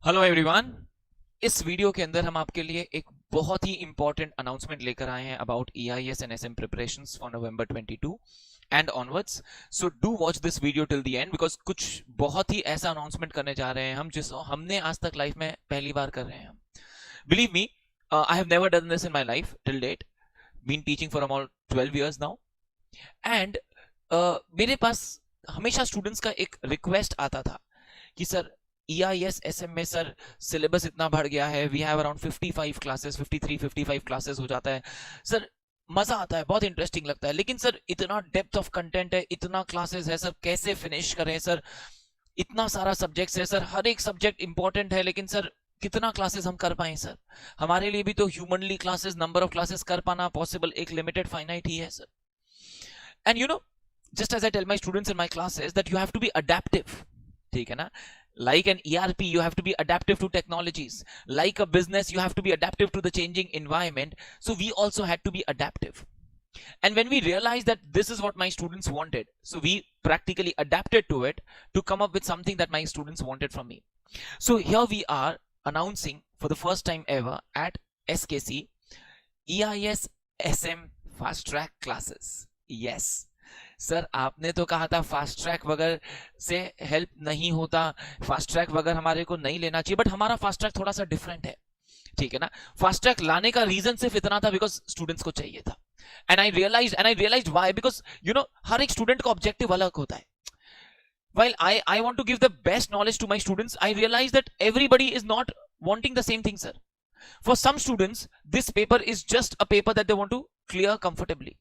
Hello everyone. इस video के अंदर हम आपके लिए एक बहुत ही इंपॉर्टेंट अनाउंसमेंट लेकर आए हैं about EIS and SM preparations for November 22 and onwards. So do watch this video till the end because कुछ बहुत ही ऐसा अनाउंसमेंट करने जा रहे हैं हम जिस हमने आज तक लाइफ में पहली बार कर रहे हैं। Believe me, I have never done this in my life till date, been teaching for about 12 years now and मेरे पास हमेशा स्टूडेंट्स का एक रिक्वेस्ट आता था कि सर EIS SM में सर सिलेबस इतना बढ़ गया है, we have around 55 classes, 53-55 classes हो जाता है सर, मजा आता है, बहुत इंटरेस्टिंग लगता है, लेकिन सर इतना डेप्थ ऑफ कंटेंट है, इतना क्लासेस है सर, कैसे फिनिश करें सर, इतना सारा सब्जेक्ट्स है सर, हर एक सब्जेक्ट इंपॉर्टेंट है, लेकिन सर कितना क्लासेस हम कर पाए सर, हमारे लिए भी तो humanly classes, number of classes कर पाना पॉसिबल एक लिमिटेड फाइनाइट ही है sir. And you know, just as I tell my students in my classes that you have to be adaptive, ठीक है ना, like an ERP you have to be adaptive to technologies, like a business you have to be adaptive to the changing environment, so we also had to be adaptive. And when we realized that this is what my students wanted, so we practically adapted to it to come up with something that my students wanted from me. So here we are announcing for the first time ever at SKC EIS SM fast track classes. Yes sir, आपने तो कहा था fast track वगैरह से help नहीं होता, fast track वगैरह हमारे को नहीं लेना चाहिए, बट हमारा फास्ट ट्रैक थोड़ा सा डिफरेंट है, ठीक है ना। फास्ट ट्रैक लाने का रीजन सिर्फ इतना था बिकॉज स्टूडेंट्स को चाहिए था, and I realised why, because you know हर एक स्टूडेंट का ऑब्जेक्टिव अलग होता है। While I want to give the best knowledge to my students, I realize that everybody is not wanting the same thing, sir. For some students, this paper is just a paper that they want to clear comfortably.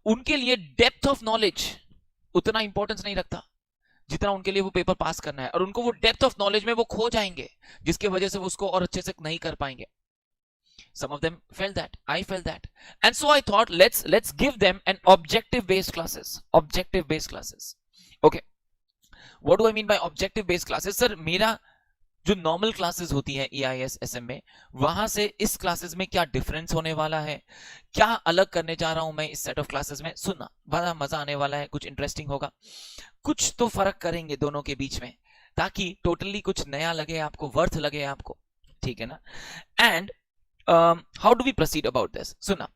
उनके लिए depth of knowledge उतना importance नहीं रखता जितना उनके लिए वो paper pass करना है, और उनको वो डेप्थ ऑफ नॉलेज में वो खो जाएंगे जिसकी वजह से वो उसको और अच्छे से नहीं कर पाएंगे। Some of them felt that, I felt that, and so I thought let's give them an objective based classes. Okay, what do I mean by objective based classes? Sir, मेरा जो नॉर्मल क्लासेस होती है EIS SM में, वहां से इस classes में क्या डिफरेंस होने वाला है, क्या अलग करने जा रहा हूं मैं इस सेट ऑफ क्लासेस में, सुनना बड़ा मजा आने वाला है, कुछ इंटरेस्टिंग होगा, कुछ तो फर्क करेंगे दोनों के बीच में ताकि टोटली कुछ नया लगे आपको, वर्थ लगे आपको, ठीक है ना। And how do we proceed about this, सुनना।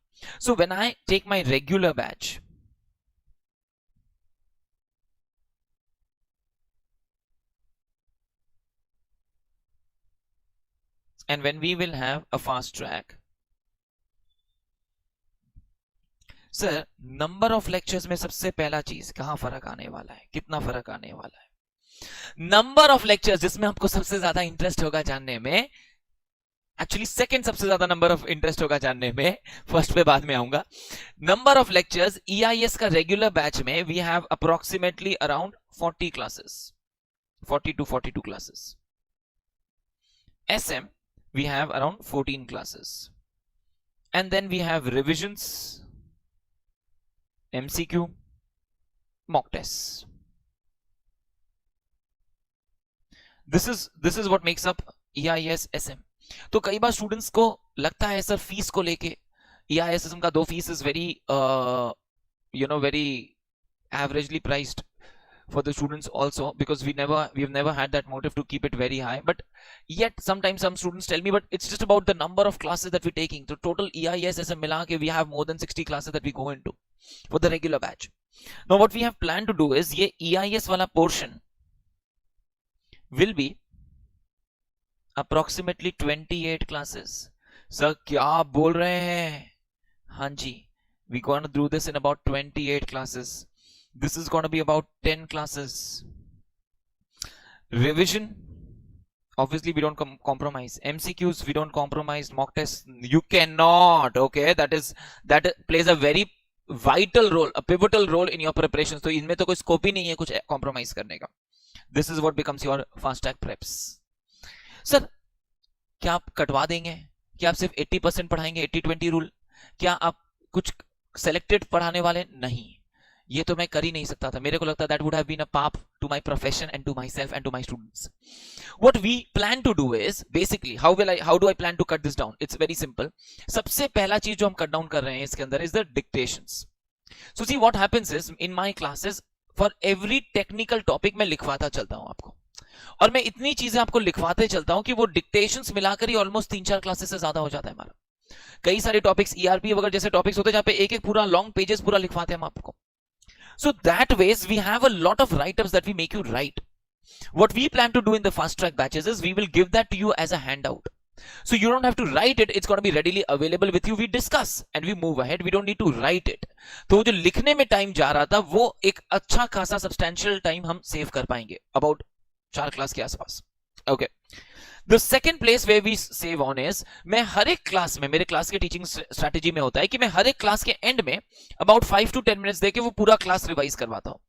So when I take my regular batch, and when we will have a fast track, sir number of lectures में सबसे पहला चीज कहां फर्क आने वाला है, कितना फर्क आने वाला है, नंबर ऑफ लेक्चर्स जिसमें आपको सबसे ज्यादा इंटरेस्ट होगा जानने में, एक्चुअली सेकंड सबसे ज्यादा नंबर ऑफ इंटरेस्ट होगा जानने में, फर्स्ट पे बाद में आऊंगा। नंबर ऑफ लेक्चर्स EIS का रेगुलर बैच में we have approximately around 40 classes, 40 to 42 classes. SM we have around 14 classes, and then we have revisions, MCQ, mock tests. This is what makes up EIS SM. तो कई बार students को लगता है sir fees को लेके, EIS SM का दो fees is very very averagely priced for the students also, because we've never had that motive to keep it very high, but yet sometimes some students tell me but it's just about the number of classes that we're taking. So total EIS SM mila ke we have more than 60 classes that we go into for the regular batch. Now what we have planned to do is ye EIS wala portion will be approximately 28 classes. Sir kya aap bol rahe hain? haan ji, we're going to do this in about 28 classes. This is going to be about 10 classes. Revision, obviously we don't compromise. MCQs we don't compromise. Mock tests you cannot, okay, that plays a very vital role, a pivotal role in your preparations. तो इनमें तो कोई scope ही नहीं है कुछ compromise करने का. This is what becomes your fast track preps. Sir क्या आप कटवा देंगे, क्या आप सिर्फ 80% पढ़ाएंगे, 80-20 रूल, क्या आप कुछ सेलेक्टेड पढ़ाने वाले? नहीं, ये तो मैं कर ही नहीं सकता था, मेरे को लगता that would have been a path to my profession and to myself and to my students. What we plan to do is basically how do I plan to cut this down? It's very simple. सबसे पहला चीज जो हम cut down कर रहे हैं इसके अंदर is the dictations. So see what happens is in my classes for every technical topic मैं लिखवाता चलता हूं आपको, और मैं इतनी चीजें आपको लिखवाते चलता हूं कि वो डिक्टेशंस मिलाकर ही ऑलमोस्ट 3-4 क्लासेस से ज्यादा हो जाता है हमारा। कई सारे टॉपिक्स ईआरपी वगैरह जैसे टॉपिक्स होते हैं जहां पे एक एक पूरा लॉन्ग पेजेस पूरा लिखवाते हैं हम आपको। So that ways we have a lot of writeups that we make you write. What we plan to do in the fast track batches is we will give that to you as a handout. So you don't have to write it, it's going to be readily available with you. We discuss and we move ahead. We don't need to write it. तो जो लिखने में time जा रहा था वो एक अच्छा खासा सब्सटैंशियल टाइम हम सेव कर पाएंगे, अबाउट 4 क्लास के आसपास। Okay, the second place way we save on is, मैं हर एक क्लास में, मेरे क्लास के टीचिंग स्ट्रेटेजी में होता है कि मैं हर एक क्लास के एंड में अबाउट 5 to 10 मिनट्स देके वो पूरा क्लास रिवाइज करवाता हूं।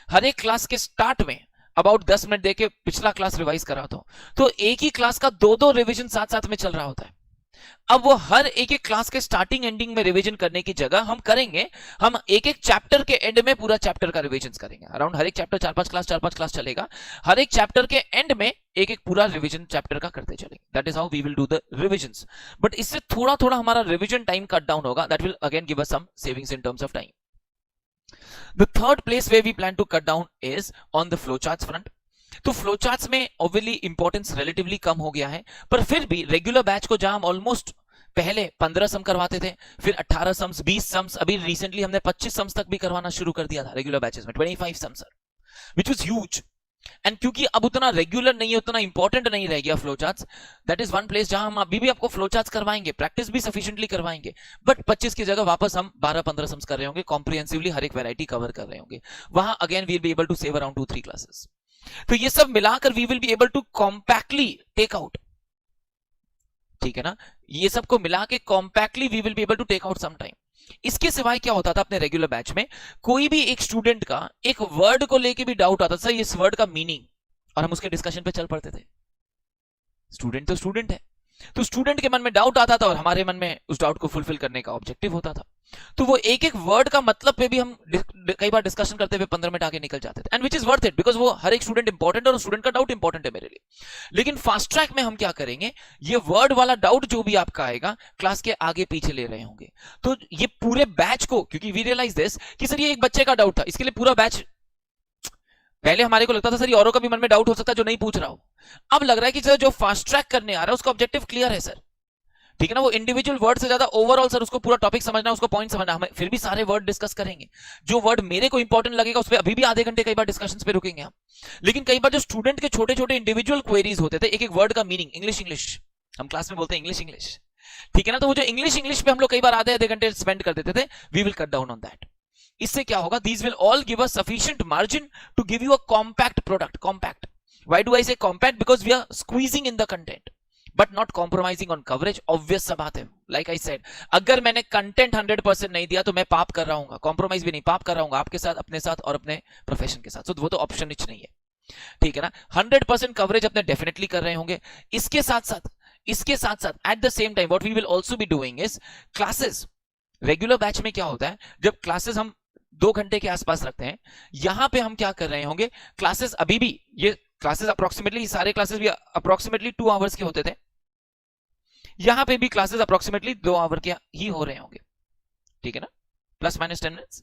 हर एक क्लास के स्टार्ट में अबाउट 10 मिनट देके पिछला क्लास रिवाइज कराता हूं। तो एक ही क्लास का 2-2 रिवीजन साथ साथ में चल रहा होता है। अब वो हर एक एक क्लास के स्टार्टिंग एंडिंग में रिवीजन करने की जगह हम करेंगे, हम एक एक चैप्टर के एंड में पूरा चैप्टर का रिवीजन करेंगे। अराउंड हर एक चैप्टर 4-5 क्लास चलेगा। हर एक चैप्टर के एंड में एक एक पूरा रिवीजन चैप्टर का करते चलेंगे। That is how we will do the revisions. But इससे थोड़ा थोड़ा हमारा रिवीजन टाइम कट डाउन होगा। That will again give us some savings in terms of time. The third place where we plan to cut down is on the flowcharts front. तो flow charts में obviously importance relatively कम हो गया है, पर फिर भी regular batch को जहां हम ऑलमोस्ट पहले 15 सम करवाते थे, फिर 18 सम्स, 20 सम्स, अभी रिसेंटली हमने 25 सम्स तक भी करवाना शुरू कर दिया था रेगुलर बैचेस में, 25 sums which was huge. And क्योंकि अब उतना रेगुलर नहीं है, उतना इंपॉर्टेंट नहीं रह गया flow charts, that is one place जहां हम अभी भी आपको फ्लो चार्ट्स करवाएंगे, प्रैक्टिस भी सफिशिएंटली करवाएंगे, बट 25 की जगह वापस हम 12-15 सम्स कर रहे होंगे, कॉम्प्रिहेंसिवली हर एक वैरायटी कवर कर रहे होंगे। वहां again we will be able to save around 2-3 classes. तो ये सब मिलाकर we will be able to compactly take out, ठीक है ना, ये सबको मिला के compactly we will be able to take out some time. इसके सिवाय क्या होता था अपने रेगुलर बैच में, कोई भी एक स्टूडेंट का एक वर्ड को लेके भी डाउट आता था, इस वर्ड का मीनिंग, और हम उसके डिस्कशन पे चल पड़ते थे। स्टूडेंट तो स्टूडेंट है, तो स्टूडेंट के मन में डाउट आता था और हमारे मन में उस डाउट को फुलफिल करने का ऑब्जेक्टिव होता था। तो वो एक एक वर्ड का मतलब पे भी हम कई बार डिस्कशन करते हुए 15 मिनट आगे निकल जाते थे, and which is worth it, because वो हर एक स्टूडेंट इंपॉर्टेंट है और स्टूडेंट का डाउट इंपॉर्टेंट है मेरे लिए। लेकिन फास्ट ट्रैक में हम क्या करेंगे, ये वर्ड वाला डाउट जो भी आपका आएगा क्लास के आगे पीछे ले रहे होंगे। तो ये पूरे बैच को, क्योंकि वी रियलाइज दिस कि सर ये एक बच्चे का डाउट था, इसके लिए पूरा बैच, पहले हमारे को लगता था सर ये औरों का भी मन में डाउट हो सकता है जो नहीं पूछ रहा हो, अब लग रहा है कि सर जो फास्ट ट्रैक करने आ रहा है उसका ऑब्जेक्टिव क्लियर है सर, ठीक है ना, वो इंडिविजुअल वर्ड से ज्यादा ओवरऑल सर उसको पूरा टॉपिक समझना, उसको पॉइंट समझना। हम फिर भी सारे वर्ड डिस्कस करेंगे, जो वर्ड मेरे को इंपॉर्टेंट लगेगा उस पर अभी भी आधे घंटे कई बार डिस्कशंस पे रुकेंगे हम। लेकिन कई बार जो स्टूडेंट के छोटे छोटे इंडिविजुअल क्वेरीज होते थे, एक एक वर्ड का मीनिंग, इंग्लिश, हम क्लास में बोलते हैं इंग्लिश, ठीक है ना, तो वो जो इंग्लिश पे हम लोग कई बार आधे घंटे स्पेंड कर देते थे, we will cut down on that. इससे क्या होगा, these will all give us sufficient margin to give you a compact product. Compact, why do I say compact, because we are squeezing in the content but not compromising on coverage. Obvious सा बात है, like I said, अगर मैंने content 100% नहीं दिया तो मैं पाप कर रहा हूँ, कॉम्प्रोमाइज भी नहीं, पाप कर रहा हूँ आपके साथ, अपने साथ और अपने प्रोफेशन के साथ। तो वो तो ऑप्शन ही नहीं है, ठीक है ना। 100% कवरेज अपने डेफिनेटली कर रहे होंगे। इसके साथ साथ at the same time what we will also be doing is classes. Regular batch में क्या होता है, जब क्लासेस हम 2 घंटे के आसपास रखते हैं, यहां पे हम क्या कर रहे होंगे, क्लासेस अभी भी, ये क्लासेस अप्रोक्सीमेटली, सारे क्लासेस भी अप्रोक्सीमेटली 2 आवर्स के होते थे, यहां पे भी क्लासेस अप्रोक्सीमेटली 2 आवर के ही हो रहे होंगे, ठीक है ना, प्लस माइनस 10 मिनट्स।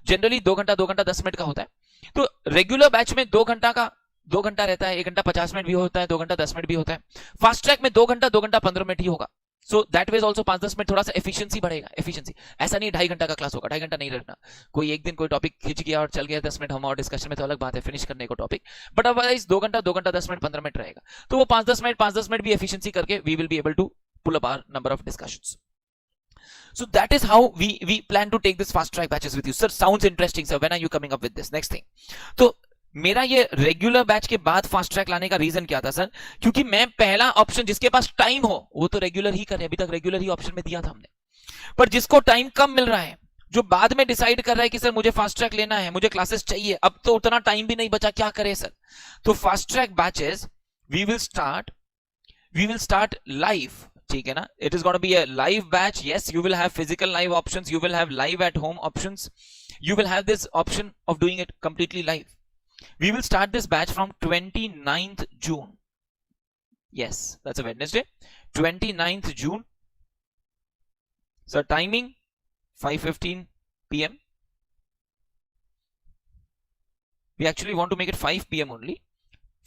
जनरली 2 घंटा 10 मिनट का होता है। तो रेगुलर बैच में 2 घंटा का 2 घंटा रहता है, 1 घंटा 50 मिनट भी होता है, 2 घंटा 10 मिनट भी होता है। फास्ट ट्रैक में 2 घंटा 15 मिनट ही होगा। सो दैट वेज ऑल्सो 5-10 मिनट थोड़ा सा एफिशिएंसी बढ़ेगा। एफिशिएंसी ऐसा नहीं 2.5 घंटा का क्लास होगा, 2.5 घंटा नहीं रखना। कोई एक दिन कोई टॉपिक खिंच गया और चल गया 10 मिनट हम और डिस्कशन में, तो अलग बात है फिनिश करने को टॉपिक, बट अदरवाइज 2 घंटा 10 मिनट 15 मिनट रहेगा। तो वो 5-10 मिनट भी एफिशिएंसी करके we will be able to pull up our number of discussions. So that is how we plan to take this fast track batches with you. Sir, sounds interesting sir, when are you coming up with this next thing? तो मेरा ये regular batch के बाद fast track लाने का reason क्या था sir, क्योंकि मैं पहला ऑप्शन जिसके पास टाइम हो वो तो रेगुलर ही करे, अभी तक रेगुलर ही ऑप्शन में दिया था हमने, पर जिसको टाइम कम मिल रहा है, जो बाद में डिसाइड कर रहा है कि सर मुझे फास्ट ट्रैक लेना है, मुझे क्लासेस चाहिए, अब तो उतना टाइम भी नहीं बचा, क्या करे सर, तो fast track batches we will start live, ठीक है ना, it is gonna be a live batch. Yes, you will have physical live options, you will have live at home options, you will have this option of doing it completely live. We will start this batch from 29th June. Yes, that's a Wednesday. 29th June. So timing 5:15 p.m. We actually want to make it 5 p.m. only.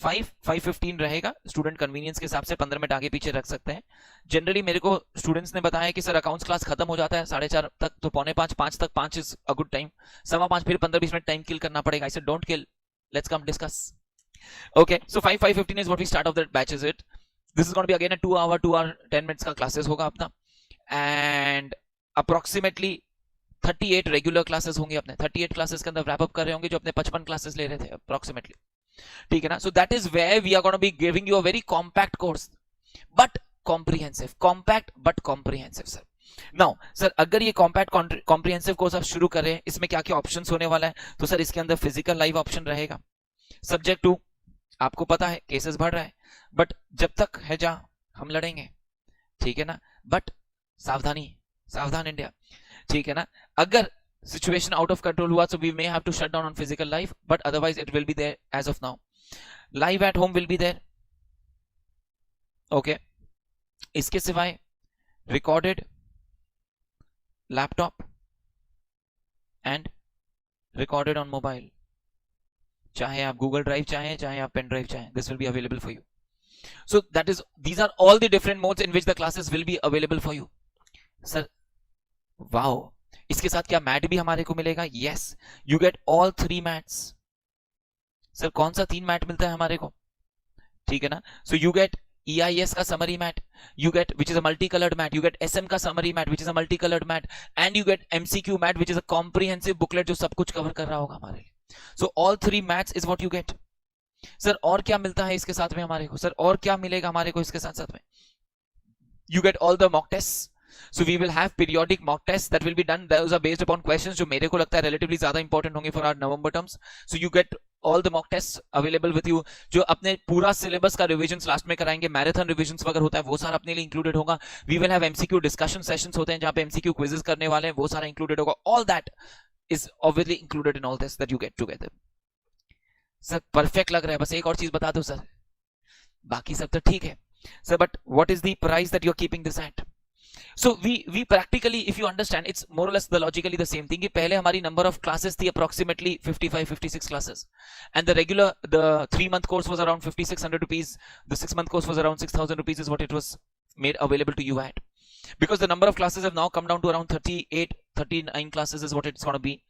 5:15 रहेगा, student convenience के हिसाब से 15 minute आगे पीछे रख सकते हैं। Generally मेरे को स्टूडेंट्स ने बताया कि सर अकाउंट्स क्लास खत्म हो जाता है 4:30 तक, तो 4:45 5 तक, 5 इज अ गुड टाइम, 5:15 फिर 15-20 मिनट टाइम किल करना पड़ेगा। I said don't kill, let's come discuss. Okay, so 5:15 is what we start off that batch, is it? This is going to be again a 2 hour 10 minutes का classes होगा अपना, and approximately 38 regular classes होंगे अपने। 38 classes के अंदर wrap up कर रहे होंगे जो अपने 55 क्लासेस ले रहे थे अप्रोक्सीमेटली, ठीक है ना। So that is where we are gonna be giving you a very compact course but comprehensive, compact but comprehensive. Sir now sir अगर ये कॉम्पैक्ट कॉम्प्रिहेंसिव कोर्स आप शुरू कर रहे हैं, इसमें क्या क्या ऑप्शंस होने वाला है? तो सर इसके अंदर फिजिकल लाइव ऑप्शन रहेगा, सब्जेक्ट टू आपको पता है केसेस बढ़ रहा है, बट जब तक है जा हम लड़ेंगे, ठीक है ना। बट सावधानी, सावधान इंडिया, ठीक है ना। अगर सिचुएशन आउट ऑफ कंट्रोल हुआ so we may have to shut down on physical life, but otherwise it will be there as of now. Live at home will be there, okay. इसके सिवाय recorded laptop and recorded on mobile, चाहे आप Google drive चाहे आप pen drive चाहें, this will be available for you. So that is, these are all the different modes in which the classes will be available for you. Sir wow, इसके साथ क्या mat भी हमारे को मिलेगा? Yes, you get all 3 mats. Sir कौन सा 3 mat मिलता है हमारे को? ठीक है ना। सो यू गेट EIS का summary mat, you get which is a multicolored mat, you get SM का summary mat which is a multicolored mat, and you get MCQ mat which is a comprehensive booklet जो सब कुछ cover कर रहा होगा हमारे लिए। So all 3 mats is what you get. Sir और क्या मिलता है इसके साथ में हमारे को? सर और क्या मिलेगा हमारे को इसके साथ साथ में? You get all the mock tests. So we will have periodic mock tests that will be done. Those are based upon questions जो मेरे को लगता है relatively ज्यादा important होंगे for our November terms. So you get all the mock tests available with you. जो अपने पूरा syllabus का revisions last में कराएंगे, marathon revisions वगैरह होता है वो सारा अपने लिए included होगा. We will have MCQ discussion sessions होते हैं जहाँ पे MCQ quizzes करने वाले हैं, वो सारा included होगा. All that is obviously included in all this that you get together. Sir perfect लग रहा है, बस एक और चीज बता दो सर, बाकी सब तो ठीक है sir, but what is the price that you're keeping this at? So we practically, if you understand, it's more or less the logically the same thing कि पहले हमारी number of classes थी approximately 55-56 classes, and the 3-month course was around 5,600 rupees, the 6-month course was around 6,000 rupees is what it was made available to you at, because the number of classes have now come down to around 38-39 classes is what it's going to be.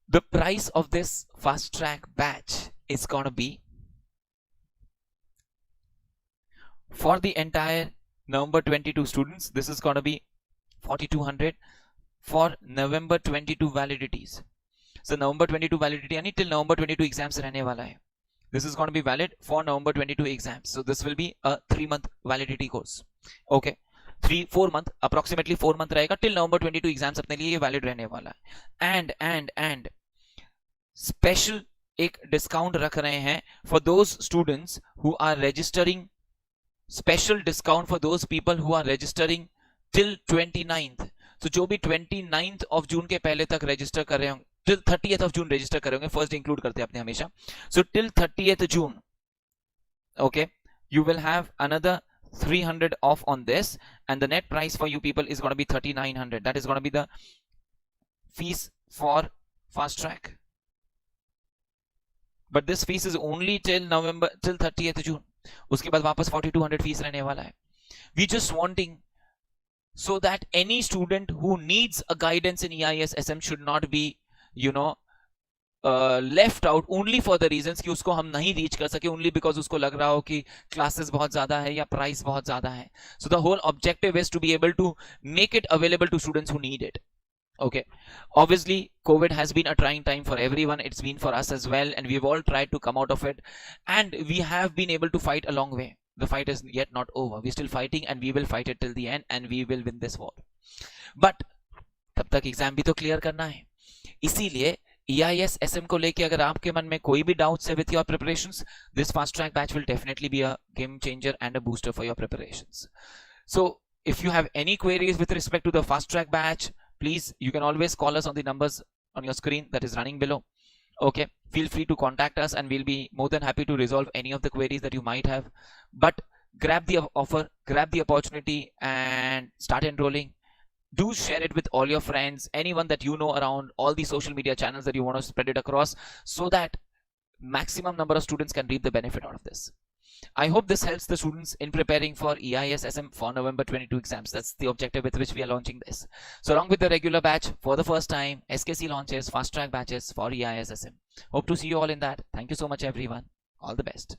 The price of this fast track batch is going to be for the entire November 22 students, this is going to be 4,200 for November 22 validities. So November 22 validity यानी till November 22 exams रहने वाला है. This is going to be valid for November 22 exams. So this will be a 3-month validity course. Okay, 4 month, approximately 4 month रहेगा till November 22 exams अपने लिए ये valid रहने वाला है. And special एक discount रख रहे हैं for those students who are registering. Special discount for those people who are registering till 29th. So जो भी 29th of June के पहले तक register कर रहे होंगे, till 30th of June register कर रहे होंगे, first include करते हैं अपने हमेशा. So till 30th June, okay, you will have another 300 off on this, and the net price for you people is going to be 3,900. That is going to be the fees for fast track. But this fees is only till 30th June. उसके बाद वापस 4,200 fees रहने वाला है. We just wanting so that any student who needs a guidance in EIS SM should not be, left out only for the reasons कि उसको हम नहीं रीच कर सके, only because उसको लग रहा हो कि क्लासेस बहुत ज्यादा है या प्राइस बहुत ज्यादा है. So the whole objective is to be able to make it available to students who need it. Okay, obviously COVID has been a trying time for everyone. It's been for us as well, and we've all tried to come out of it, and we have been able to fight a long way. The fight is yet not over. We're still fighting, and we will fight it till the end, and we will win this war. But तब तक exam भी तो clear करना है. इसीलिए EIS SM को लेके अगर आपके मन में कोई भी डाउट्स है with your preparations, this fast track batch will definitely be a game changer and a booster for your preparations. So if you have any queries with respect to the fast track batch, please, you can always call us on the numbers on your screen that is running below. Okay, feel free to contact us and we'll be more than happy to resolve any of the queries that you might have. But grab the offer, grab the opportunity and start enrolling. Do share it with all your friends, anyone that you know around, all the social media channels that you want to spread it across, so that maximum number of students can reap the benefit out of this. I hope this helps the students in preparing for EIS SM for November 22 exams. That's the objective with which we are launching this. So along with the regular batch, for the first time, SKC launches fast track batches for EIS SM. Hope to see you all in that. Thank you so much, everyone. All the best.